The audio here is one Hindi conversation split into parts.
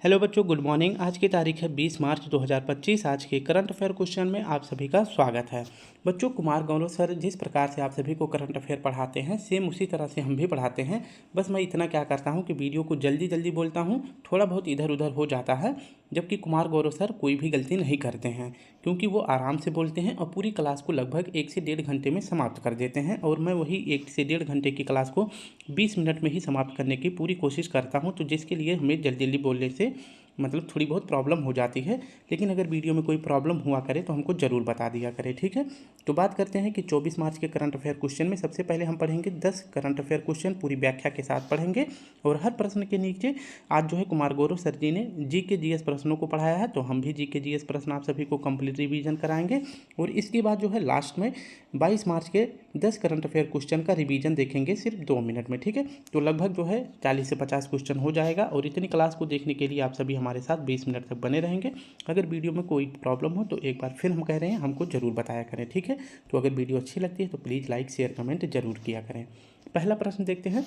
हेलो बच्चों, गुड मॉर्निंग। आज की तारीख है 20 मार्च 2025। आज के करंट अफेयर क्वेश्चन में आप सभी का स्वागत है। बच्चों, कुमार गौरव सर जिस प्रकार से आप सभी को करंट अफेयर पढ़ाते हैं, सेम उसी तरह से हम भी पढ़ाते हैं। बस मैं इतना क्या करता हूं कि वीडियो को जल्दी जल्दी बोलता हूं, थोड़ा बहुत इधर उधर हो जाता है। जबकि कुमार गौरव सर कोई भी गलती नहीं करते हैं, क्योंकि वो आराम से बोलते हैं और पूरी क्लास को लगभग 1 से 1.5 घंटे में समाप्त कर देते हैं। और मैं वही 1 से 1.5 घंटे की क्लास को 20 मिनट में ही समाप्त करने की पूरी कोशिश करता हूं। तो जिसके लिए हमें जल्दी जल्दी बोलने से मतलब थोड़ी बहुत प्रॉब्लम हो जाती है। लेकिन अगर वीडियो में कोई प्रॉब्लम हुआ करे तो हमको ज़रूर बता दिया करें, ठीक है। तो बात करते हैं कि 24 मार्च के करंट अफेयर क्वेश्चन में सबसे पहले हम पढ़ेंगे 10 करंट अफेयर क्वेश्चन पूरी व्याख्या के साथ पढ़ेंगे। और हर प्रश्न के नीचे आज जो है कुमार गौरव सर जी ने जीके जीएस प्रश्नों को पढ़ाया है, तो हम भी जीके जीएस प्रश्न आप सभी को कंप्लीट रिवीजन कराएंगे। और इसके बाद जो है लास्ट में 22 मार्च के 10 करंट अफेयर क्वेश्चन का रिवीजन देखेंगे सिर्फ 2 मिनट में, ठीक है। तो लगभग जो है 40 से 50 क्वेश्चन हो जाएगा। और इतनी क्लास को देखने के लिए आप सभी हमारे साथ 20 मिनट तक बने रहेंगे। अगर वीडियो में कोई प्रॉब्लम हो तो एक बार फिर हम कह रहे हैं हमको ज़रूर बताया करें, ठीक है। तो अगर वीडियो अच्छी लगती है तो प्लीज़ लाइक शेयर कमेंट जरूर किया करें। पहला प्रश्न देखते हैं,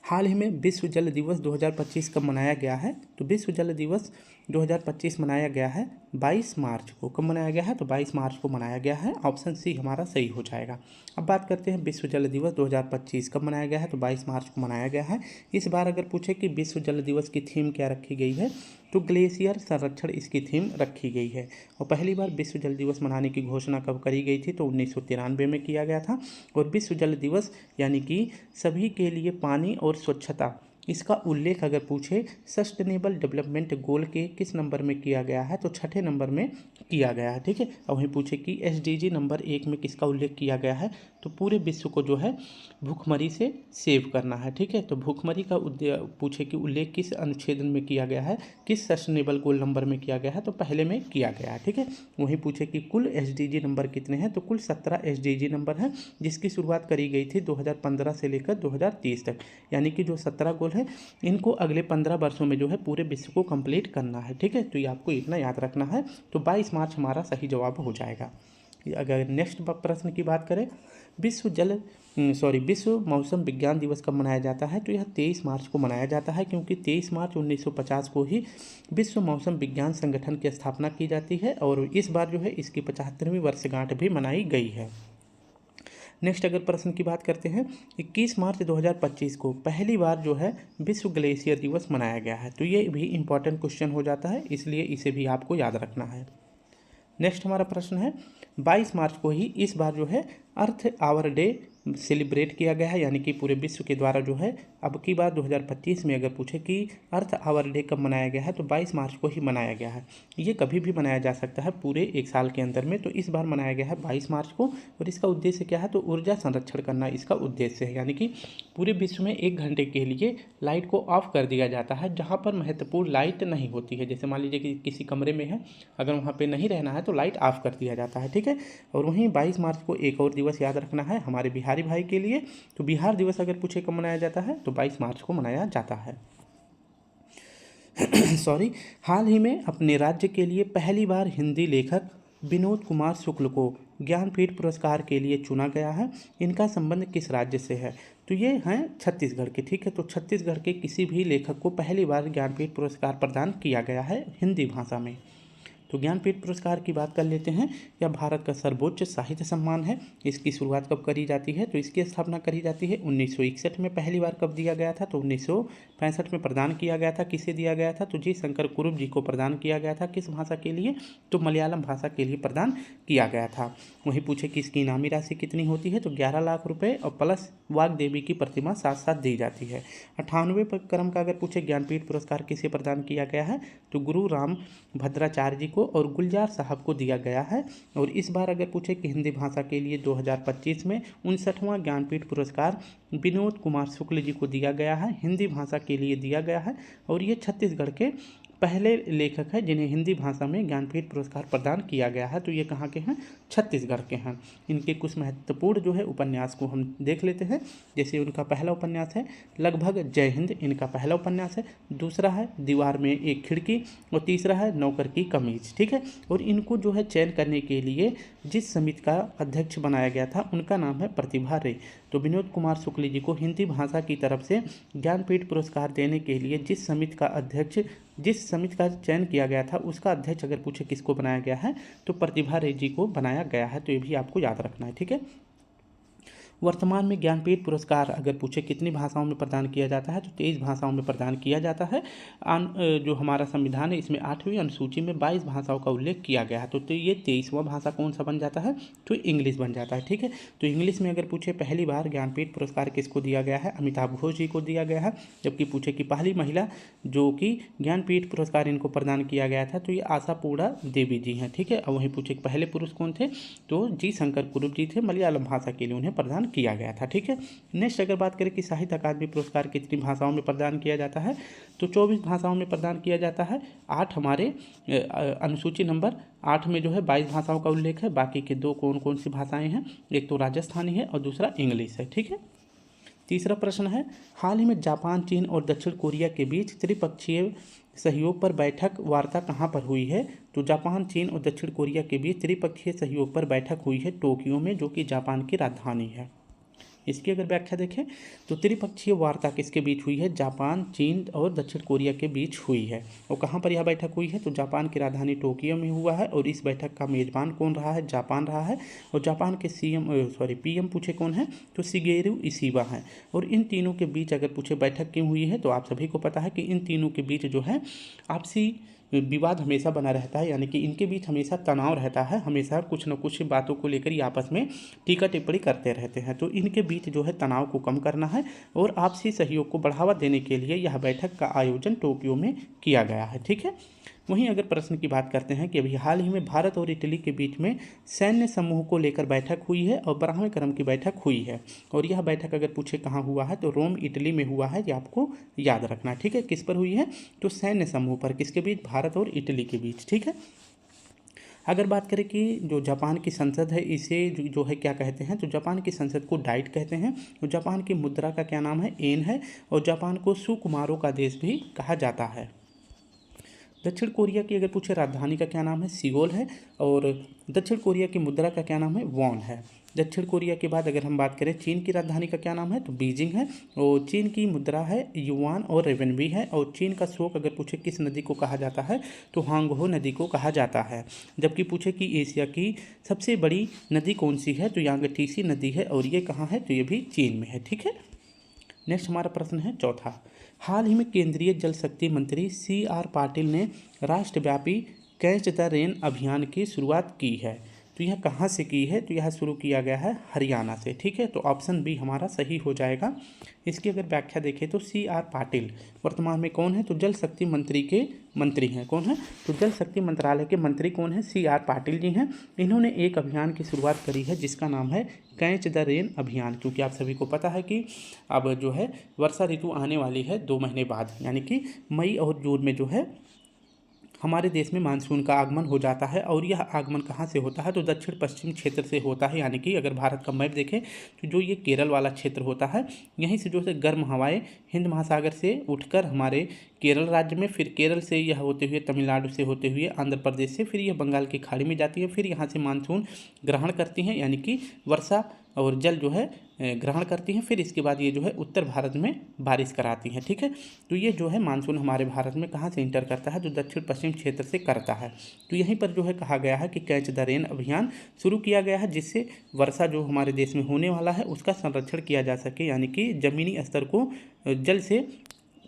हाल ही में विश्व जल दिवस 2025 कब मनाया गया है। तो विश्व जल दिवस 2025 मनाया गया है 22 मार्च को। कब मनाया गया है? तो 22 मार्च को मनाया गया है। ऑप्शन सी हमारा सही हो जाएगा। अब बात करते हैं विश्व जल दिवस 2025 कब मनाया गया है। तो 22 मार्च को मनाया गया है। इस बार अगर पूछे कि विश्व जल दिवस की थीम क्या रखी गई है, तो ग्लेशियर संरक्षण इसकी थीम रखी गई है। और पहली बार विश्व जल दिवस मनाने की घोषणा कब करी गई थी? तो 1993 में किया गया था। और विश्व जल दिवस यानी कि सभी के लिए पानी और स्वच्छता, इसका उल्लेख अगर पूछे सस्टेनेबल डेवलपमेंट गोल के किस नंबर में किया गया है, तो 6ठे नंबर में किया गया है, ठीक है। और वहीं पूछे कि SDG नंबर 1 में किसका उल्लेख किया गया है, तो पूरे विश्व को जो है भूखमरी से सेव करना है, ठीक है। तो भूखमरी का पूछे कि उल्लेख किस अनुच्छेद में किया गया है, किस सस्टेनेबल गोल नंबर में किया गया है, तो पहले में किया गया है, ठीक है। वहीं पूछे कि कुल SDG नंबर कितने हैं, तो कुल 17 SDG नंबर है, जिसकी शुरुआत करी गई थी 2015 से लेकर 2030 तक। यानी कि जो 17 गोल है, इनको अगले 15 वर्षों में जो है पूरे विश्व को कंप्लीट करना है, ठीक है। तो ये आपको इतना याद रखना है। तो 22 मार्च हमारा सही जवाब हो जाएगा। अगर नेक्स्ट प्रश्न की बात करें, विश्व मौसम विज्ञान दिवस कब मनाया जाता है। तो यह 23 मार्च को मनाया जाता है, क्योंकि 23 मार्च 1950 को ही विश्व मौसम विज्ञान संगठन की स्थापना की जाती है। और इस बार जो है इसकी 75वीं वर्षगांठ भी मनाई गई है। नेक्स्ट अगर प्रश्न की बात करते हैं, 21 मार्च 2025 को पहली बार जो है विश्व ग्लेशियर दिवस मनाया गया है। तो ये भी इंपॉर्टेंट क्वेश्चन हो जाता है, इसलिए इसे भी आपको याद रखना है। नेक्स्ट हमारा प्रश्न है, 22 मार्च को ही इस बार जो है अर्थ आवर डे सेलिब्रेट किया गया है, यानी कि पूरे विश्व के द्वारा जो है अब की बार 2025 में अगर पूछे कि अर्थ आवर डे कब मनाया गया है, तो 22 मार्च को ही मनाया गया है। ये कभी भी मनाया जा सकता है पूरे एक साल के अंदर में, तो इस बार मनाया गया है 22 मार्च को। और इसका उद्देश्य क्या है, तो ऊर्जा संरक्षण करना इसका उद्देश्य है। यानी कि पूरे विश्व में 1 घंटे के लिए लाइट को ऑफ कर दिया जाता है, जहाँ पर महत्वपूर्ण लाइट नहीं होती है। जैसे मान लीजिए कि किसी कमरे में है, अगर वहाँ पर नहीं रहना है तो लाइट ऑफ कर दिया जाता है, ठीक है। और वहीं 22 मार्च को एक और दिवस याद रखना है हमारे बिहारी भाई के लिए। तो बिहार दिवस अगर पूछे कब मनाया जाता है, तो 22 मार्च को मनाया जाता है। हाल ही में अपने राज्य के लिए पहली बार हिंदी लेखक विनोद कुमार शुक्ल को ज्ञानपीठ पुरस्कार के लिए चुना गया है। इनका संबंध किस राज्य से है? तो ये हैं छत्तीसगढ़ के, ठीक है। तो छत्तीसगढ़ के किसी भी लेखक को पहली बार ज्ञानपीठ पुरस्कार प्रदान किया गया है हिंदी भाषा में। तो ज्ञानपीठ पुरस्कार की बात कर लेते हैं। यह भारत का सर्वोच्च साहित्य सम्मान है। इसकी शुरुआत कब करी जाती है? तो इसकी स्थापना करी जाती है 1961 में। पहली बार कब दिया गया था? तो 1965 में प्रदान किया गया था। किसे दिया गया था? तो जी शंकर कुरुप जी को प्रदान किया गया था। किस भाषा के लिए? तो मलयालम भाषा के लिए प्रदान किया गया था। वहीं पूछे कि इसकी इनामी राशि कितनी होती है? तो 11 लाख रुपये और प्लस वाग्देवी की प्रतिमा साथ साथ दी जाती है। 98वें क्रम का अगर पूछे ज्ञानपीठ पुरस्कार किसे प्रदान किया गया है, तो गुरु राम भद्राचार्य जी को और गुलजार साहब को दिया गया है। और इस बार अगर पूछे कि हिंदी भाषा के लिए 2025 में 59वां ज्ञानपीठ पुरस्कार विनोद कुमार शुक्ल जी को दिया गया है, हिंदी भाषा के लिए दिया गया है। और ये छत्तीसगढ़ के पहले लेखक हैं जिन्हें हिंदी भाषा में ज्ञानपीठ पुरस्कार प्रदान किया गया है। तो ये कहाँ के हैं? छत्तीसगढ़ के हैं। इनके कुछ महत्वपूर्ण जो है उपन्यास को हम देख लेते हैं। जैसे उनका पहला उपन्यास है लगभग जय हिंद, इनका पहला उपन्यास है। दूसरा है दीवार में एक खिड़की, और तीसरा है नौकर की कमीज, ठीक है। और इनको जो है चयन करने के लिए जिस समिति का अध्यक्ष बनाया गया था, उनका नाम है प्रतिभा रे। तो विनोद कुमार शुक्ल जी को हिंदी भाषा की तरफ से ज्ञानपीठ पुरस्कार देने के लिए जिस समिति का चयन किया गया था उसका अध्यक्ष अगर पूछे किसको बनाया गया है तो प्रतिभा रे जी को बनाया गया है। तो ये भी आपको याद रखना है, ठीक है। वर्तमान में ज्ञानपीठ पुरस्कार अगर पूछे कितनी भाषाओं में प्रदान किया जाता है तो 23 भाषाओं में प्रदान किया जाता है। जो हमारा संविधान है इसमें 8वीं अनुसूची में 22 भाषाओं का उल्लेख किया गया है। तो ये 23वां भाषा कौन सा बन जाता है तो इंग्लिश बन जाता है, ठीक है। तो इंग्लिश में अगर पूछे पहली बार ज्ञानपीठ पुरस्कार किसको दिया गया है, अमिताभ घोष जी को दिया गया है। जबकि पूछे कि पहली महिला जो कि ज्ञानपीठ पुरस्कार इनको प्रदान किया गया था तो ये आशापूर्णा देवी जी हैं, ठीक है। और वहीं पूछे पहले पुरुष कौन थे तो जी शंकर कुरुप जी थे, मलयालम भाषा के लिए उन्हें प्रदान किया गया था, ठीक है। नेक्स्ट अगर बात करें कि साहित्य अकादमी पुरस्कार कितनी भाषाओं में प्रदान किया जाता है तो 24 भाषाओं में प्रदान किया जाता है। 8 हमारे अनुसूची नंबर 8 में जो है 22 भाषाओं का उल्लेख है। बाकी के 2 कौन कौन सी भाषाएं हैं, एक तो राजस्थानी है और दूसरा इंग्लिश है, ठीक है। तीसरा प्रश्न है, हाल ही में जापान, चीन और दक्षिण कोरिया के बीच त्रिपक्षीय सहयोग पर बैठक वार्ता कहाँ पर हुई है तो जापान, चीन और दक्षिण कोरिया के बीच त्रिपक्षीय सहयोग पर बैठक हुई है टोक्यो में, जो कि जापान की राजधानी है। इसकी अगर व्याख्या देखें तो त्रिपक्षीय वार्ता किसके बीच हुई है, जापान, चीन और दक्षिण कोरिया के बीच हुई है। और कहाँ पर यह बैठक हुई है तो जापान की राजधानी टोक्यो में हुआ है। और इस बैठक का मेजबान कौन रहा है, जापान रहा है। और जापान के पीएम पूछे कौन है तो शिगेरू इशिबा है। और इन तीनों के बीच अगर पूछे बैठक क्यों हुई है तो आप सभी को पता है कि इन तीनों के बीच जो है आपसी विवाद हमेशा बना रहता है, यानी कि इनके बीच हमेशा तनाव रहता है, हमेशा कुछ न कुछ बातों को लेकर ये आपस में टीका टिप्पणी करते रहते हैं। तो इनके बीच जो है तनाव को कम करना है और आपसी सहयोग को बढ़ावा देने के लिए यह बैठक का आयोजन टोक्यो में किया गया है, ठीक है। वहीं अगर प्रश्न की बात करते हैं कि अभी हाल ही में भारत और इटली के बीच में सैन्य समूह को लेकर बैठक हुई है और 12वें क्रम की बैठक हुई है। और यह बैठक अगर पूछे कहाँ हुआ है तो रोम इटली में हुआ है, ये आपको याद रखना, ठीक है। किस पर हुई है तो सैन्य समूह पर, किसके बीच, भारत और इटली के बीच, ठीक है। अगर बात करें कि जो जापान की संसद है इसे जो है क्या कहते हैं तो जापान की संसद को डाइट कहते हैं। और जापान की मुद्रा का क्या नाम है, येन है। और जापान को सुकुमारों का देश भी कहा जाता है। दक्षिण कोरिया की अगर पूछे राजधानी का क्या नाम है, सियोल है। और दक्षिण कोरिया की मुद्रा का क्या नाम है, वॉन है। दक्षिण कोरिया के बाद अगर हम बात करें चीन की राजधानी का क्या नाम है तो बीजिंग है। और चीन की मुद्रा है युआन और रेवनबी है। और चीन का शोक अगर पूछे किस नदी को कहा जाता है तो हांगहो नदी को कहा जाता है। जबकि पूछे कि एशिया की सबसे बड़ी नदी कौन सी है तो यांगटीसी नदी है। और ये कहाँ है तो ये भी चीन में है, ठीक है। नेक्स्ट हमारा प्रश्न है चौथा, हाल ही में केंद्रीय जल शक्ति मंत्री CR पाटिल ने राष्ट्रव्यापी कैच द रेन अभियान की शुरुआत की है। तो यह कहाँ से की है तो यह शुरू किया गया है हरियाणा से, ठीक है। तो ऑप्शन बी हमारा सही हो जाएगा। इसकी अगर व्याख्या देखें तो CR पाटिल वर्तमान में कौन है तो जल शक्ति मंत्री के मंत्री हैं। कौन है तो जल शक्ति मंत्रालय के मंत्री कौन है, CR पाटिल जी हैं। इन्होंने एक अभियान की शुरुआत करी है जिसका नाम है कैच द रेन अभियान, क्योंकि आप सभी को पता है कि अब जो है वर्षा ऋतु आने वाली है 2 महीने बाद, यानी कि मई और जून में जो है हमारे देश में मानसून का आगमन हो जाता है। और यह आगमन कहाँ से होता है तो दक्षिण पश्चिम क्षेत्र से होता है। यानी कि अगर भारत का मैप देखें तो जो ये केरल वाला क्षेत्र होता है यहीं से जो है गर्म हवाएं हिंद महासागर से उठकर हमारे केरल राज्य में, फिर केरल से यह होते हुए तमिलनाडु से होते हुए आंध्र प्रदेश से, फिर यह बंगाल की खाड़ी में जाती है, फिर यहाँ से मानसून ग्रहण करती हैं, यानी कि वर्षा और जल जो है ग्रहण करती हैं। फिर इसके बाद ये जो है उत्तर भारत में बारिश कराती हैं, ठीक है। तो ये जो है मानसून हमारे भारत में कहाँ से इंटर करता है तो दक्षिण पश्चिम क्षेत्र से करता है। तो यहीं पर जो है कहा गया है कि कैच द रेन अभियान शुरू किया गया है जिससे वर्षा जो हमारे देश में होने वाला है उसका संरक्षण किया जा सके, यानी कि ज़मीनी स्तर को जल से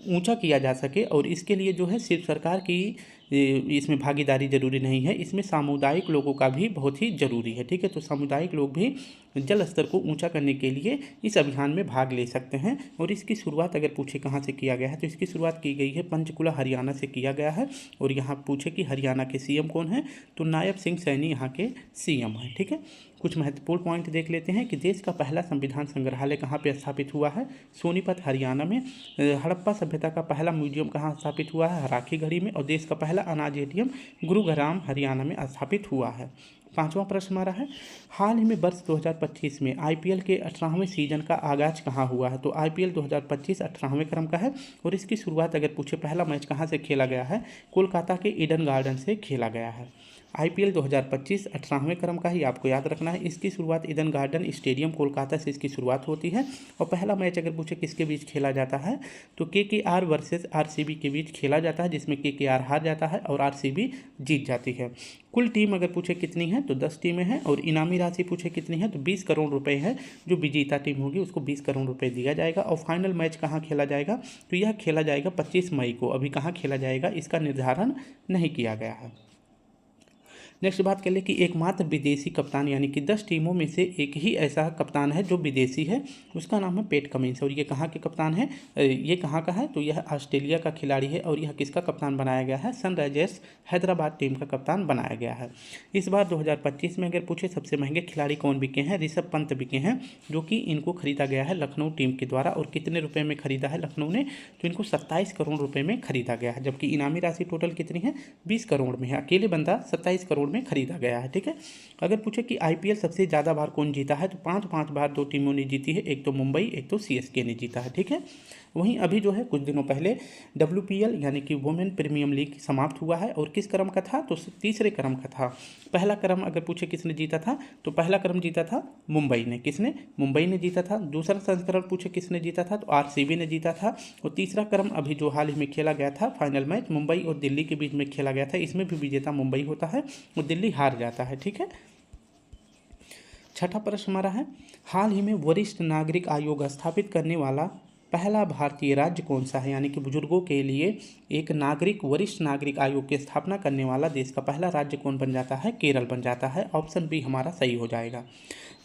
ऊंचा किया जा सके। और इसके लिए जो है सिर्फ सरकार की इसमें भागीदारी जरूरी नहीं है, इसमें सामुदायिक लोगों का भी बहुत ही ज़रूरी है, ठीक है। तो सामुदायिक लोग भी जल स्तर को ऊंचा करने के लिए इस अभियान में भाग ले सकते हैं। और इसकी शुरुआत अगर पूछे कहाँ से किया गया है तो इसकी शुरुआत की गई है पंचकुला हरियाणा से किया गया है। और यहाँ पूछे कि हरियाणा के CM कौन है तो नायब सिंह सैनी यहाँ के CM हैं, ठीक है। कुछ महत्वपूर्ण पॉइंट देख लेते हैं कि देश का पहला संविधान संग्रहालय कहाँ पे स्थापित हुआ है, सोनीपत हरियाणा में। हड़प्पा सभ्यता का पहला म्यूजियम कहाँ स्थापित हुआ है, राखीगढ़ी में। और देश का पहला अनाज ATM गुरुग्राम हरियाणा में स्थापित हुआ है। 5वां प्रश्न हमारा है, हाल ही में वर्ष 2025 में आईपीएल के 18वें सीजन का आगाज कहाँ हुआ है? तो आईपीएल 2025 18वें क्रम का है और इसकी शुरुआत अगर पूछे पहला मैच कहाँ से खेला गया है, कोलकाता के ईडन गार्डन से खेला गया है। आईपीएल 2025 18वें क्रम का ही आपको याद रखना है। इसकी शुरुआत ईडन गार्डन स्टेडियम कोलकाता से इसकी शुरुआत होती है और पहला मैच अगर पूछे किसके बीच खेला जाता है तो केकेआर वर्सेस आरसीबी के बीच खेला जाता है, जिसमें केकेआर हार जाता है और आरसीबी जीत जाती है। कुल टीम अगर पूछे कितनी है तो 10 टीमें हैं और इनामी राशि पूछे कितनी है तो 20 करोड़ रुपए है। जो विजेता टीम होगी उसको 20 करोड़ रुपए दिया जाएगा। और फाइनल मैच कहाँ खेला जाएगा तो यह खेला जाएगा 25 मई को। अभी कहाँ खेला जाएगा इसका निर्धारण नहीं किया गया है। नेक्स्ट बात कर ले कि एकमात्र विदेशी कप्तान, यानी कि 10 टीमों में से एक ही ऐसा कप्तान है जो विदेशी है, उसका नाम है पैट कमिंस। और ये कहाँ के कप्तान है, ये कहाँ का है तो यह ऑस्ट्रेलिया का खिलाड़ी है और यह किसका कप्तान बनाया गया है, सनराइजर्स हैदराबाद टीम का कप्तान बनाया गया है। इस बार 2025 में अगर पूछे सबसे महंगे खिलाड़ी कौन बिके हैं, ऋषभ पंत बिके हैं, जो कि इनको खरीदा गया है लखनऊ टीम के द्वारा। और कितने रुपये में खरीदा है लखनऊ ने, तो इनको 27 करोड़ रुपये में खरीदा गया है, जबकि इनामी राशि टोटल कितनी है 20 करोड़ में है। अकेले बंदा 27 करोड़ में खरीदा गया है। ठीक है, अगर पूछे कि आईपीएल सबसे ज़्यादा बार कौन जीता है तो 5 बार 2 टीमों ने जीती है, एक तो मुंबई एक तो सीएसके ने जीता है। ठीक है, वहीं अभी जो है कुछ दिनों पहले डब्ल्यूपीएल यानी कि वुमेन प्रीमियम लीग समाप्त हुआ है और किस क्रम का था तो तीसरे क्रम का था। पहला क्रम अगर पूछे किसने जीता था तो पहला क्रम जीता था मुंबई ने, किसने, मुंबई ने जीता था। दूसरा संस्करण पूछे किसने जीता था तो आरसीबी ने जीता था। और तीसरा क्रम अभी जो हाल ही में खेला गया था फाइनल मैच मुंबई और दिल्ली के बीच में खेला गया था, इसमें भी विजेता मुंबई होता है और दिल्ली हार जाता है। ठीक है, छठा प्रश्न हमारा है, हाल ही में वरिष्ठ नागरिक आयोग स्थापित करने वाला पहला भारतीय राज्य कौन सा है? यानी कि बुजुर्गों के लिए एक वरिष्ठ नागरिक आयोग की स्थापना करने वाला देश का पहला राज्य कौन बन जाता है, केरल बन जाता है। ऑप्शन बी हमारा सही हो जाएगा।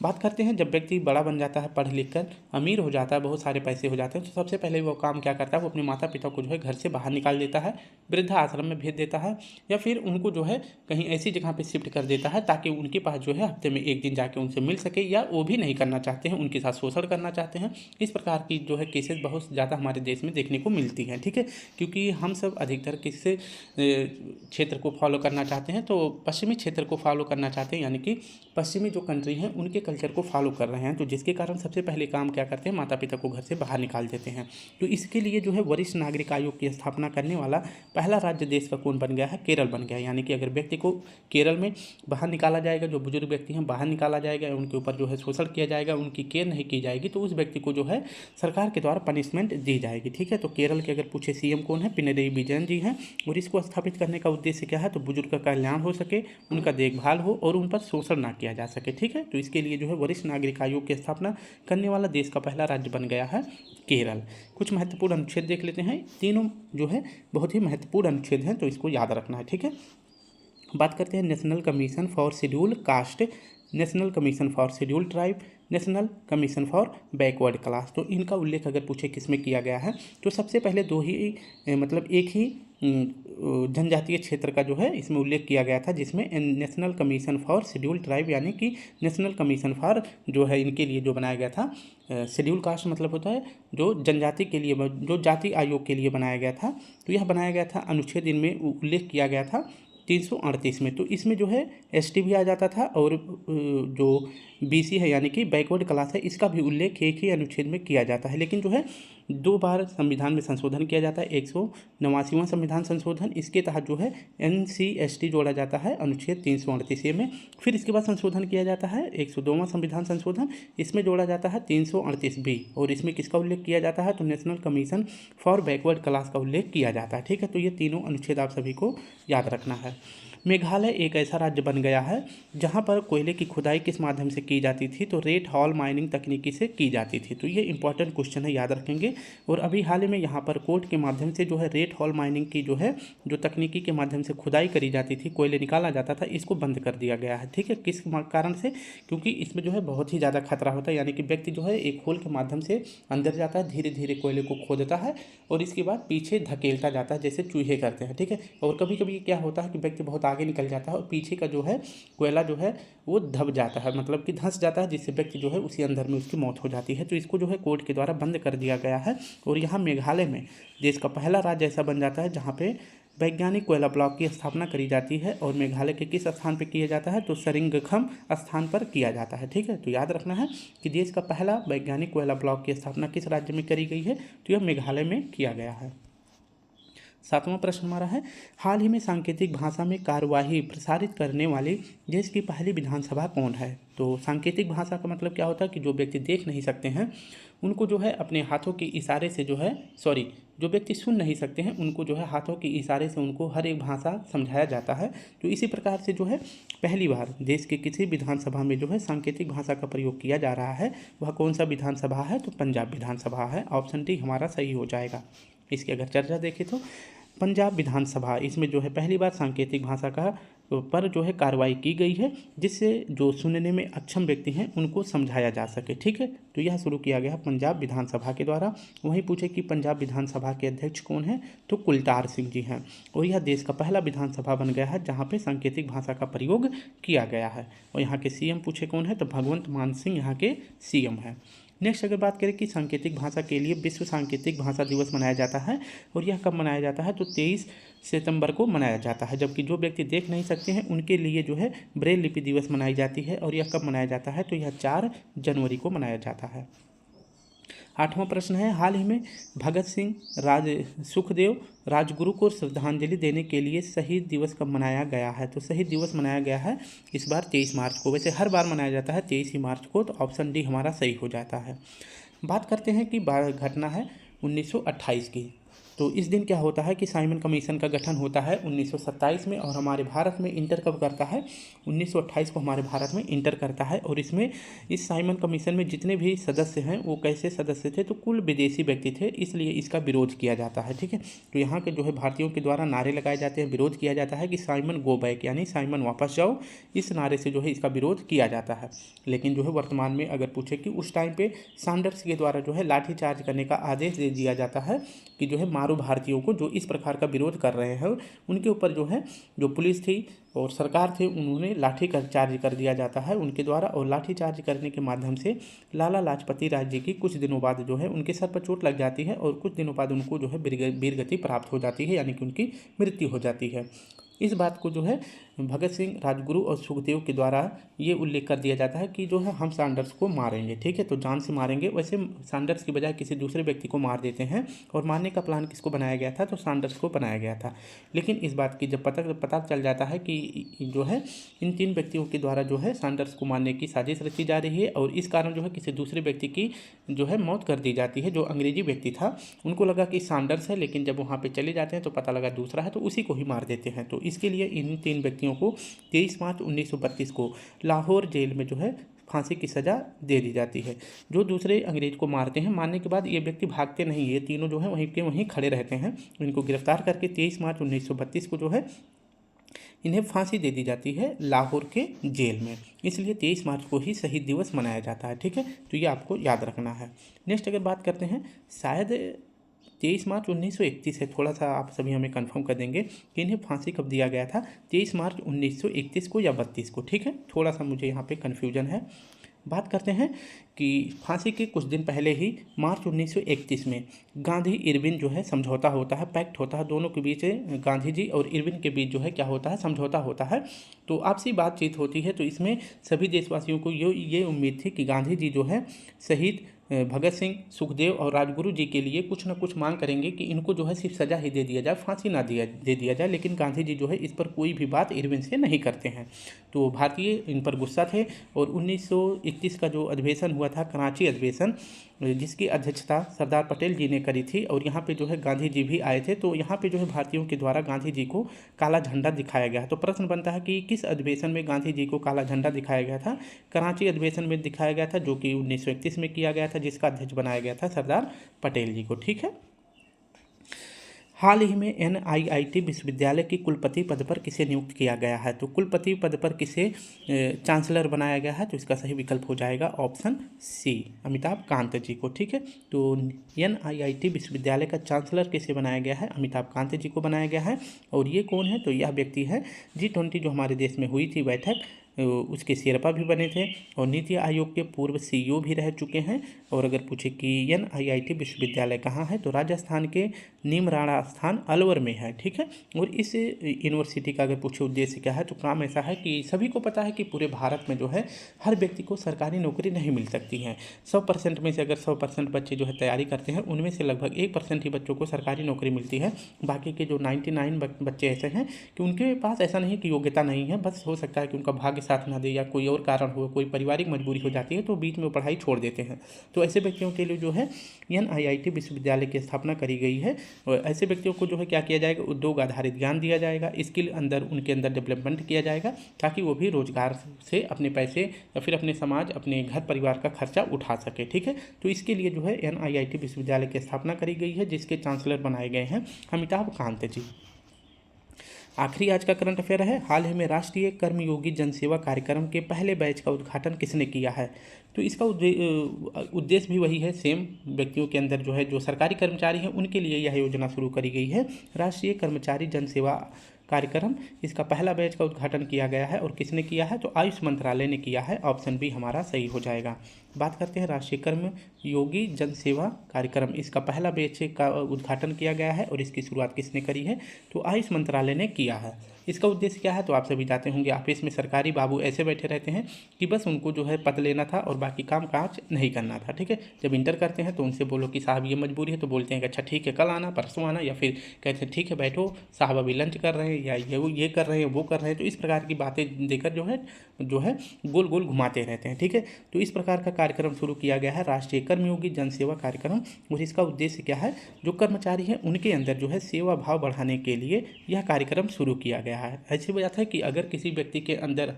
बात करते हैं, जब व्यक्ति बड़ा बन जाता है, पढ़ लिख कर अमीर हो जाता है, बहुत सारे पैसे हो जाते हैं, तो सबसे पहले वो काम क्या करता है, वो अपने माता पिता को जो है घर से बाहर निकाल देता है, वृद्धा आश्रम में भेज देता है या फिर उनको जो है कहीं ऐसी जगह पे शिफ्ट कर देता है ताकि उनके पास जो है हफ्ते में एक दिन जाके उनसे मिल सके, या वो भी नहीं करना चाहते हैं, उनके साथ शोषण करना चाहते हैं। इस प्रकार की जो है केसेस बहुत ज़्यादा हमारे देश में देखने को मिलती हैं। ठीक है, क्योंकि हम सब अधिकतर किस क्षेत्र को फॉलो करना चाहते हैं तो पश्चिमी क्षेत्र को फॉलो करना चाहते हैं, यानी कि पश्चिमी जो कंट्री हैं उनके कल्चर को फॉलो कर रहे हैं, तो जिसके कारण सबसे पहले काम क्या करते हैं, माता पिता को घर से बाहर निकाल देते हैं। तो इसके लिए जो है वरिष्ठ नागरिक आयोग की स्थापना करने वाला पहला राज्य देश का कौन बन गया है, केरल बन गया। यानी कि अगर व्यक्ति को केरल में बाहर निकाला जाएगा, जो बुजुर्ग व्यक्ति हैं बाहर निकाला जाएगा, उनके ऊपर जो है शोषण किया जाएगा, उनकी केयर नहीं की जाएगी, तो उस व्यक्ति को जो है सरकार के द्वारा पनिशमेंट दी जाएगी। ठीक है, तो केरल के अगर पूछे सीएम कौन है, पिनरई विजयन जी हैं। और इसको स्थापित करने का उद्देश्य क्या है, तो बुजुर्ग का कल्याण हो सके, उनका देखभाल हो और उन पर शोषण ना किया जा सके। ठीक है, तो इसके लिए जो है वरिष्ठ नागरिक आयोग की स्थापना करने वाला देश का पहला राज्य बन गया है केरल। कुछ महत्वपूर्ण अनुच्छेद देख लेते हैं, तीनों जो है बहुत ही महत्वपूर्ण अनुच्छेद हैं, तो इसको याद रखना है। ठीक है, बात करते हैं national commission for schedule caste, national commission for schedule tribe, national commission for backward class. तो इनका उल्लेख अगर पूछे किस में किया गया है तो सबसे पहले दो ही मतलब एक ही जनजातीय क्षेत्र का जो है इसमें उल्लेख किया गया था, जिसमें national commission for schedule tribe यानी कि नेशनल कमीशन फॉर जो है इनके लिए जो बनाया गया था, शेड्यूल कास्ट मतलब होता है जो जनजाति के लिए, जो जाति आयोग के लिए बनाया गया था। तो यह बनाया गया था, अनुच्छेद इनमें उल्लेख किया गया था 338 में। तो इसमें जो है एसटी भी आ जाता था और जो बीसी है यानी कि बैकवर्ड क्लास है इसका भी उल्लेख एक ही अनुच्छेद में किया जाता है। लेकिन जो है 2 बार संविधान में संशोधन किया जाता है, 189वां संविधान संशोधन, इसके तहत जो है NCST जोड़ा जाता है अनुच्छेद 338 में। फिर इसके बाद संशोधन किया जाता है 102वां संविधान संशोधन, इसमें जोड़ा जाता है 338B और इसमें किसका उल्लेख किया जाता है तो national commission for backward class का उल्लेख किया जाता है। ठीक है, तो ये तीनों अनुच्छेद आप सभी को याद रखना है। मेघालय एक ऐसा राज्य बन गया है जहां पर कोयले की खुदाई किस माध्यम से की जाती थी तो रेट हॉल माइनिंग तकनीकी से की जाती थी। तो ये इंपॉर्टेंट क्वेश्चन है, याद रखेंगे। और अभी हाल ही में यहाँ पर कोर्ट के माध्यम से जो है रेट हॉल माइनिंग की जो है जो तकनीकी के माध्यम से खुदाई करी जाती थी, कोयले निकाला जाता था, इसको बंद कर दिया गया है। ठीक है, किस कारण से, क्योंकि इसमें जो है बहुत ही ज़्यादा खतरा होता है, यानी कि व्यक्ति जो है एक होल के माध्यम से अंदर जाता है, धीरे धीरे कोयले को खोदता है और इसके बाद पीछे धकेलता जाता है जैसे चूहे करते हैं। ठीक है, और कभी कभी क्या होता है कि व्यक्ति बहुत आगे निकल जाता है और पीछे का जो है कोयला जो है वो दब जाता है, मतलब कि धंस जाता है, जिससे व्यक्ति जो है उसी अंदर में उसकी मौत हो जाती है। तो इसको जो है कोर्ट के द्वारा बंद कर दिया गया है। और यहाँ मेघालय में देश का पहला राज्य ऐसा बन जाता है जहाँ पे वैज्ञानिक कोयला ब्लॉक की स्थापना करी जाती है। और मेघालय के किस स्थान पर किया जाता है, तो सरिंगखम स्थान पर किया जाता है। ठीक है, तो याद रखना है कि देश का पहला वैज्ञानिक कोयला ब्लॉक की स्थापना किस राज्य में करी गई है, तो यह मेघालय में किया गया है। 7वां प्रश्न हमारा है, हाल ही में सांकेतिक भाषा में कार्यवाही प्रसारित करने वाली देश की पहली विधानसभा कौन है। तो सांकेतिक भाषा का मतलब क्या होता है कि जो व्यक्ति देख नहीं सकते हैं उनको जो है अपने हाथों के इशारे से जो है जो व्यक्ति सुन नहीं सकते हैं उनको जो है हाथों के इशारे से उनको हर एक भाषा समझाया जाता है। तो इसी प्रकार से जो है पहली बार देश के किसी विधानसभा में जो है सांकेतिक भाषा का प्रयोग किया जा रहा है। वह कौन सा विधानसभा है, तो पंजाब विधानसभा है। ऑप्शन डी हमारा सही हो जाएगा। इसकी अगर चर्चा देखें तो पंजाब विधानसभा, इसमें जो है पहली बार सांकेतिक भाषा का पर जो है कार्रवाई की गई है, जिससे जो सुनने में अक्षम व्यक्ति हैं उनको समझाया जा सके। ठीक है, तो यह शुरू किया गया पंजाब विधानसभा के द्वारा। वहीं पूछे कि पंजाब विधानसभा के अध्यक्ष कौन है, तो कुलतार सिंह जी हैं। और यह देश का पहला विधानसभा बन गया है जहाँ पे सांकेतिक भाषा का प्रयोग किया गया है। और यहाँ के सीएम पूछे कौन है, तो भगवंत मान सिंह यहाँ के सीएम हैं। नेक्स्ट अगर बात करें कि सांकेतिक भाषा के लिए विश्व सांकेतिक भाषा दिवस मनाया जाता है, और यह कब मनाया जाता है, तो 23 सितंबर को मनाया जाता है। जबकि जो व्यक्ति देख नहीं सकते हैं उनके लिए जो है ब्रेल लिपि दिवस मनाई जाती है। और यह कब मनाया जाता है, तो यह 4 जनवरी को मनाया जाता है। 8वां प्रश्न है, हाल ही में भगत सिंह सुखदेव राजगुरु को श्रद्धांजलि देने के लिए शहीद दिवस कब मनाया गया है। तो शहीद दिवस मनाया गया है इस बार 23 मार्च को। वैसे हर बार मनाया जाता है 23 ही मार्च को, तो ऑप्शन डी हमारा सही हो जाता है। बात करते हैं कि घटना है 1928 की। तो इस दिन क्या होता है कि साइमन कमीशन का गठन होता है 1927 में, और हमारे भारत में इंटर कब करता है, 1928 को हमारे भारत में इंटर करता है। और इसमें इस साइमन कमीशन में जितने भी सदस्य हैं वो कैसे सदस्य थे, तो कुल विदेशी व्यक्ति थे, इसलिए इसका विरोध किया जाता है। ठीक है, तो यहाँ के जो है भारतीयों के द्वारा नारे लगाए जाते हैं, विरोध किया जाता है कि साइमन गो बैक, यानी साइमन वापस जाओ। इस नारे से जो है इसका विरोध किया जाता है। लेकिन जो है वर्तमान में अगर पूछे कि उस टाइम पे सैंडर्स के द्वारा जो है लाठीचार्ज करने का आदेश दे दिया जाता है कि जो है मारू भारतीयों को जो इस प्रकार का विरोध कर रहे हैं उनके ऊपर जो है जो पुलिस थी और सरकार थे उन्होंने लाठी चार्ज कर दिया जाता है उनके द्वारा। और लाठी चार्ज करने के माध्यम से लाला लाजपती राय जी की कुछ दिनों बाद जो है उनके सर पर चोट लग जाती है, और कुछ दिनों बाद उनको जो है वीरगति प्राप्त हो जाती है, यानी कि उनकी मृत्यु हो जाती है। इस बात को जो है भगत सिंह, राजगुरु और सुखदेव के द्वारा ये उल्लेख कर दिया जाता है कि जो है हम सैंडर्स को मारेंगे। ठीक है, तो जान से मारेंगे। वैसे सैंडर्स की बजाय किसी दूसरे व्यक्ति को मार देते हैं, और मारने का प्लान किसको बनाया गया था, तो सैंडर्स को बनाया गया था। लेकिन इस बात की जब पता चल जाता है कि जो है इन 3 व्यक्तियों के द्वारा जो है सैंडर्स को मारने की साजिश रची जा रही है, और इस कारण जो है किसी दूसरे व्यक्ति की जो है मौत कर दी जाती है। जो अंग्रेजी व्यक्ति था उनको लगा कि सैंडर्स है, लेकिन जब वहाँ पर चले जाते हैं तो पता लगा दूसरा है, तो उसी को ही मार देते हैं। तो इसके लिए इन 3 व्यक्तियों को 23 मार्च 1932 को लाहौर जेल में जो है फांसी की सज़ा दे दी जाती है। जो दूसरे अंग्रेज को मारते हैं, मारने के बाद ये व्यक्ति भागते नहीं, ये तीनों जो है वहीं के वहीं खड़े रहते हैं। इनको गिरफ्तार करके 23 मार्च 1932 को जो है इन्हें फांसी दे दी जाती है लाहौर के जेल में। इसलिए 23 मार्च को ही शहीद दिवस मनाया जाता है। ठीक है, तो ये आपको याद रखना है। नेक्स्ट अगर बात करते हैं, शायद 23 मार्च 1931 है, थोड़ा सा आप सभी हमें कंफर्म कर देंगे कि इन्हें फांसी कब दिया गया था, 23 मार्च 1931 को या 32 को। ठीक है, थोड़ा सा मुझे यहाँ पे कन्फ्यूजन है। बात करते हैं कि फांसी के कुछ दिन पहले ही मार्च 1931 में गांधी इरविन जो है समझौता होता है, पैक्ट होता है दोनों के बीच। गांधी जी और इरविन के बीच जो है क्या होता है, समझौता होता है। तो आपसी बातचीत होती है। तो इसमें सभी देशवासियों को ये उम्मीद थी कि गांधी जी जो है शहीद भगत सिंह, सुखदेव और राजगुरु जी के लिए कुछ ना कुछ मांग करेंगे कि इनको जो है सिर्फ सज़ा ही दे दिया जाए, फांसी ना दे दिया जाए। लेकिन गांधी जी जो है इस पर कोई भी बात इरविन से नहीं करते हैं। तो भारतीय इन पर गुस्सा थे, और 1931 का जो अधिवेशन हुआ था, कराची अधिवेशन, जिसकी अध्यक्षता सरदार पटेल जी ने करी थी, और यहाँ पे जो है गांधी जी भी आए थे। तो यहाँ पे जो है भारतीयों के द्वारा गांधी जी को काला झंडा दिखाया गया। तो प्रश्न बनता है कि किस अधिवेशन में गांधी जी को काला झंडा दिखाया गया था। कराची अधिवेशन में दिखाया गया था, जो कि 1931 में किया गया था, जिसका अध्यक्ष बनाया गया था सरदार पटेल जी को। ठीक है, हाल ही में NIIT विश्वविद्यालय की कुलपति पद पर किसे नियुक्त किया गया है? तो कुलपति पद पर किसे चांसलर बनाया गया है? तो इसका सही विकल्प हो जाएगा ऑप्शन सी, अमिताभ कांत जी को। ठीक है, तो NIIT विश्वविद्यालय का चांसलर किसे बनाया गया है? अमिताभ कांत जी को बनाया गया है। और ये कौन है? तो यह व्यक्ति है G20 जो हमारे देश में हुई थी बैठक, उसके शेरपा भी बने थे और नीति आयोग के पूर्व CEO भी रह चुके हैं। और अगर पूछे कि NIIT विश्वविद्यालय कहाँ है, तो राजस्थान के नीमराणा स्थान अलवर में है। ठीक है, और इस यूनिवर्सिटी का अगर पूछे उद्देश्य क्या है, तो काम ऐसा है कि सभी को पता है कि पूरे भारत में जो है हर व्यक्ति को सरकारी नौकरी नहीं मिल सकती है। 100% में से अगर 100% बच्चे जो है तैयारी करते हैं, उनमें से लगभग 1% ही बच्चों को सरकारी नौकरी मिलती है। बाकी के जो 99 बच्चे ऐसे हैं कि उनके पास ऐसा नहीं कि योग्यता नहीं है, बस हो सकता है कि उनका भाग्य साथ ना दे या कोई और कारण हो, कोई पारिवारिक मजबूरी हो जाती है, तो बीच में वो पढ़ाई छोड़ देते हैं। तो ऐसे व्यक्तियों के लिए जो है NIIT विश्वविद्यालय की स्थापना करी गई है। और ऐसे व्यक्तियों को जो है क्या किया जाएगा, उद्योग आधारित ज्ञान दिया जाएगा, स्किल उनके अंदर डेवलपमेंट किया जाएगा, ताकि वो भी रोजगार से अपने पैसे या फिर अपने समाज, अपने घर परिवार का खर्चा उठा सके। ठीक है, तो इसके लिए जो है NIIT विश्वविद्यालय की स्थापना करी गई है, जिसके चांसलर बनाए गए हैं अमिताभ कांत जी। आखिरी आज का करंट अफेयर है, हाल ही में राष्ट्रीय कर्मयोगी जनसेवा कार्यक्रम के पहले बैच का उद्घाटन किसने किया है? तो इसका उद्देश्य भी वही है, सेम व्यक्तियों के अंदर जो है, जो सरकारी कर्मचारी हैं उनके लिए यह योजना शुरू करी गई है, राष्ट्रीय कर्मचारी जनसेवा कार्यक्रम। इसका पहला बैच का उद्घाटन किया गया है और किसने किया है? तो आयुष मंत्रालय ने किया है। ऑप्शन बी हमारा सही हो जाएगा। बात करते हैं राष्ट्रीय कर्म योगी जनसेवा कार्यक्रम, इसका पहला बैच का उद्घाटन किया गया है और इसकी शुरुआत किसने करी है? तो आयुष मंत्रालय ने किया है। इसका उद्देश्य क्या है? तो आप सभी जानते होंगे, ऑफिस में सरकारी बाबू ऐसे बैठे रहते हैं कि बस उनको जो है पद लेना था और बाकी काम काज नहीं करना था। ठीक है, जब इंटर करते हैं तो उनसे बोलो कि साहब ये मजबूरी है, तो बोलते हैं कि अच्छा ठीक है कल आना, परसों आना, या फिर कहते हैं ठीक है बैठो साहब अभी लंच कर रहे हैं, या ये कर रहे हैं, वो कर रहे हैं। तो इस प्रकार की बातें देकर जो है गोल गोल घुमाते रहते हैं। ठीक है, तो इस प्रकार का कार्यक्रम शुरू किया गया है, राष्ट्रीय कर्मयोगी जनसेवा कार्यक्रम। और इसका उद्देश्य क्या है? जो कर्मचारी हैं उनके अंदर जो है सेवा भाव बढ़ाने के लिए यह कार्यक्रम शुरू किया गया है। ऐसी बात है कि अगर किसी व्यक्ति के अंदर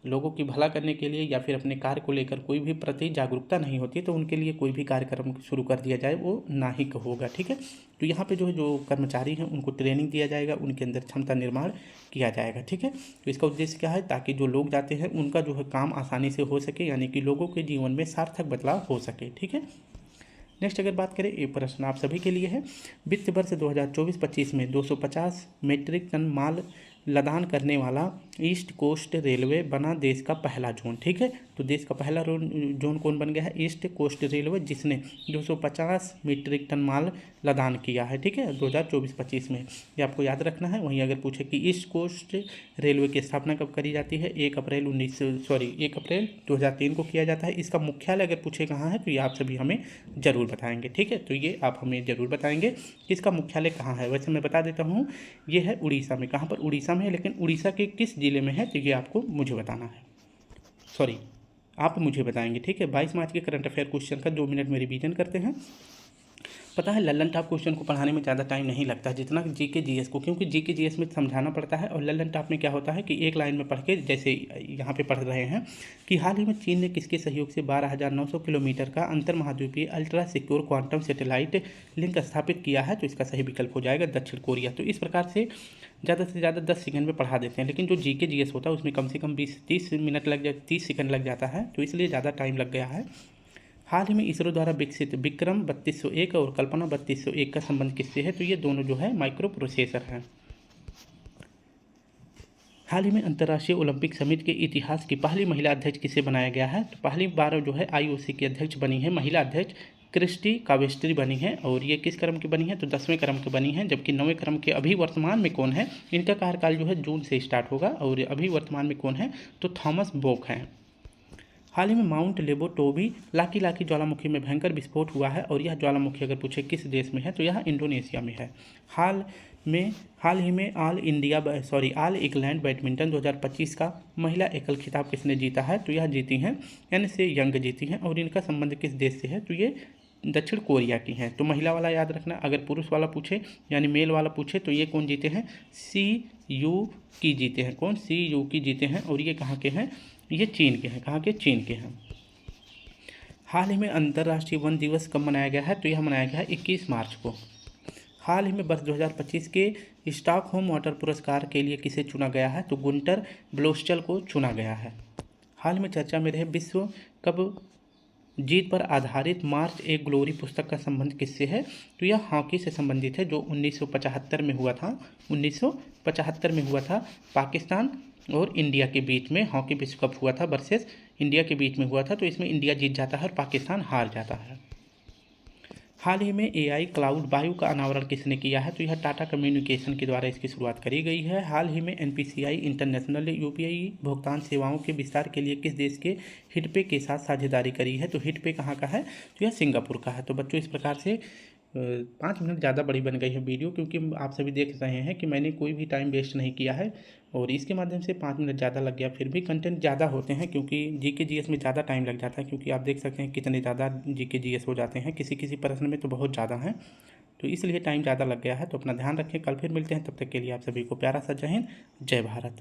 लोगों की भला करने के लिए या फिर अपने कार्य को लेकर कोई भी प्रति जागरूकता नहीं होती, तो उनके लिए कोई भी कार्यक्रम शुरू कर दिया जाए वो नाहिक होगा। ठीक है, तो यहाँ पे जो है जो कर्मचारी हैं उनको ट्रेनिंग दिया जाएगा, उनके अंदर क्षमता निर्माण किया जाएगा। ठीक है, तो इसका उद्देश्य क्या है? ताकि जो लोग जाते हैं उनका जो है काम आसानी से हो सके, यानी कि लोगों के जीवन में सार्थक बदलाव हो सके। ठीक है, नेक्स्ट अगर बात करें, ये प्रश्न आप सभी के लिए है, वित्त वर्ष 2024-25 में 250 मीट्रिक टन माल लदान करने वाला ईस्ट कोस्ट रेलवे बना देश का पहला जोन। ठीक है, तो देश का पहला जोन कौन बन गया है? ईस्ट कोस्ट रेलवे, जिसने 250 मीट्रिक टन माल लदान किया है। ठीक है, 2024-25 में, ये आपको याद रखना है। वहीं अगर पूछे कि ईस्ट कोस्ट रेलवे की स्थापना कब करी जाती है? 1 अप्रैल 2003 को किया जाता है। इसका मुख्यालय अगर पूछे कहाँ है, तो ये आप सभी हमें जरूर बताएंगे। ठीक है, तो ये आप हमें जरूर बताएंगे कि इसका मुख्यालय कहाँ है। वैसे मैं बता देता हूँ, ये है उड़ीसा में। कहाँ पर? उड़ीसा में है, लेकिन उड़ीसा के किस जिले में है, तो ये आपको मुझे बताना है, सॉरी आप मुझे बताएंगे। ठीक है, 22 मार्च के करंट अफेयर क्वेश्चन का 2 मिनट में रिवीजन करते हैं। पता है लल्लन टॉप क्वेश्चन को पढ़ाने में ज़्यादा टाइम नहीं लगता जितना GK GS को, क्योंकि GK GS में समझाना पड़ता है। और लल्लन टॉप में क्या होता है कि एक लाइन में पढ़ के, जैसे यहाँ पे पढ़ रहे हैं कि हाल ही में चीन ने किसके सहयोग से 12,900 किलोमीटर का अंतर महाद्वीपीय ultra secure quantum satellite link स्थापित किया है? तो इसका सही विकल्प हो जाएगा दक्षिण कोरिया। तो इस प्रकार से ज़्यादा से ज़्यादा 10 सेकंड में पढ़ा देते हैं, लेकिन जो GK GS होता है उसमें कम से कम 20-30 मिनट लग जाए, 30 सेकंड लग जाता है, तो इसलिए ज़्यादा टाइम लग गया है। हाल ही में इसरो द्वारा विकसित विक्रम 3201 और कल्पना 3201 का संबंध किससे है? तो ये दोनों जो है माइक्रो प्रोसेसर हैं। हाल ही में अंतर्राष्ट्रीय ओलंपिक समिति के इतिहास की पहली महिला अध्यक्ष किसे बनाया गया है? तो पहली बार जो है IOC की अध्यक्ष बनी है महिला अध्यक्ष क्रिस्टी कावेस्ट्री बनी है। और ये किस क्रम की बनी है? तो 10वें क्रम की बनी है। जबकि 9वें क्रम के अभी वर्तमान में कौन है? इनका कार्यकाल जो है जून से स्टार्ट होगा। और अभी वर्तमान में कौन है? तो थॉमस बोक हैं। हाल ही में माउंट लेबोटोबी लाकी ज्वालामुखी में भयंकर विस्फोट हुआ है। और यह ज्वालामुखी अगर पूछे किस देश में है, तो यह इंडोनेशिया में है। हाल ही में ऑल इंग्लैंड बैडमिंटन 2025 का महिला एकल खिताब किसने जीता है? तो यह जीती हैं NS यंग जीती हैं। और इनका संबंध किस देश से है? तो ये दक्षिण कोरिया की हैं। तो महिला वाला याद रखना, अगर पुरुष वाला पूछे यानी मेल वाला पूछे, तो ये कौन जीते हैं? CU की जीते हैं। कौन? CU की जीते हैं। और ये कहाँ के हैं? ये चीन के हैं। कहाँ के? चीन के हैं। हाल ही में अंतर्राष्ट्रीय वन दिवस कब मनाया गया है? तो यह मनाया गया है 21 मार्च को। हाल ही में वर्ष 2025 के स्टॉकहोम वाटर पुरस्कार के लिए किसे चुना गया है? तो गुंटर ब्लोस्चल को चुना गया है। हाल में चर्चा में रहे विश्व कप जीत पर आधारित मार्च ए ग्लोरी पुस्तक का संबंध किससे है? तो यह हॉकी से संबंधित है, जो 1975 में हुआ था। 1975 में हुआ था। पाकिस्तान और इंडिया के बीच में हॉकी विश्व कप हुआ था, वर्सेस इंडिया के बीच में हुआ था। तो इसमें इंडिया जीत जाता है और पाकिस्तान हार जाता है। हाल ही में AI क्लाउड बायो का अनावरण किसने किया है? तो यह टाटा कम्युनिकेशन के द्वारा इसकी शुरुआत करी गई है। हाल ही में NPCI इंटरनेशनल UPI भुगतान सेवाओं के विस्तार के लिए किस देश के हिटपे के साथ साझेदारी करी है? तो हिटपे कहाँ का है? तो यह सिंगापुर का है। तो बच्चों, इस प्रकार से 5 मिनट ज़्यादा बड़ी बन गई है वीडियो, क्योंकि आप सभी देख रहे हैं कि मैंने कोई भी टाइम वेस्ट नहीं किया है और इसके माध्यम से 5 मिनट ज़्यादा लग गया। फिर भी कंटेंट ज़्यादा होते हैं, क्योंकि GK GS में ज़्यादा टाइम लग जाता है, क्योंकि आप देख सकते हैं कितने ज़्यादा GK GS हो जाते हैं। किसी किसी प्रश्न में तो बहुत ज़्यादा हैं, तो इसलिए टाइम ज़्यादा लग गया है। तो अपना ध्यान रखें, कल फिर मिलते हैं। तब तक के लिए आप सभी को प्यारा सा जय हिंद, जय भारत।